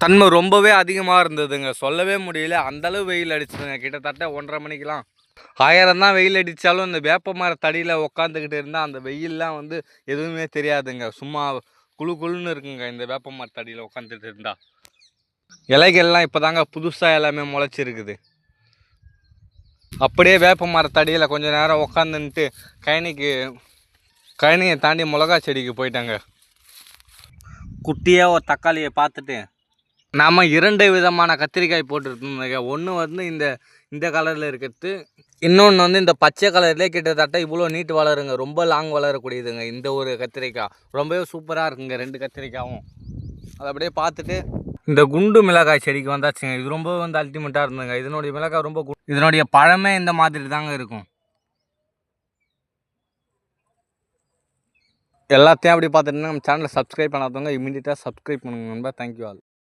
தன்மை ரொம்பவே அதிகமாக இருந்ததுங்க. சொல்லவே முடியல. அந்தளவு வெயில் அடிச்சுதுங்க. கிட்டத்தட்ட 1:30 மணிக்கெலாம். 1000 தான் வெயில் அடித்தாலும் இந்த வேப்ப மரத்தடியில் உக்காந்துக்கிட்டு இருந்தால் அந்த வெயிலெலாம் வந்து எதுவுமே தெரியாதுங்க. சும்மா குளு குளுன்னு இருக்குங்க இந்த வேப்ப மரத்தடியில் உட்காந்துட்டு இருந்தால். இலைகள்லாம் இப்போ தாங்க புதுசாக எல்லாமே முளைச்சிருக்குது. அப்படியே வேப்ப மரத்தடியில் கொஞ்சம் நேரம் உக்காந்துன்ட்டு கழனியை தாண்டி மிளகா செடிக்கு போயிட்டாங்க. குட்டியாக ஒரு தக்காளியை பார்த்துட்டு நாம் 2 விதமான கத்திரிக்காய் போட்டுருந்தோங்க. ஒன்று வந்து இந்த கலரில் இருக்கிறது, இன்னொன்று வந்து இந்த பச்சை கலர்லேயே கிட்டத்தட்ட இவ்வளோ நீட்டு வளருங்க. ரொம்ப லாங் வளரக்கூடியதுங்க இந்த ஒரு கத்திரிக்காய். ரொம்பவே சூப்பராக இருக்குங்க 2 கத்திரிக்காயும். அதை அப்படியே பார்த்துட்டு இந்த குண்டு மிளகாய் செடிக்கு வந்தாச்சுங்க. இது ரொம்ப வந்து அல்டிமேட்டாக இருந்ததுங்க. இதனுடைய மிளகாய் ரொம்ப இதனுடைய பழமே இந்த மாதிரி தாங்க இருக்கும். எல்லாத்தையும் அப்படி பார்த்துட்டு நம்ம சேனலை சப்ஸ்கிரைப் பண்ணாதவங்க இமீடியட்டாக சப்ஸ்கிரைப் பண்ணுங்க நண்பா. Thank you all.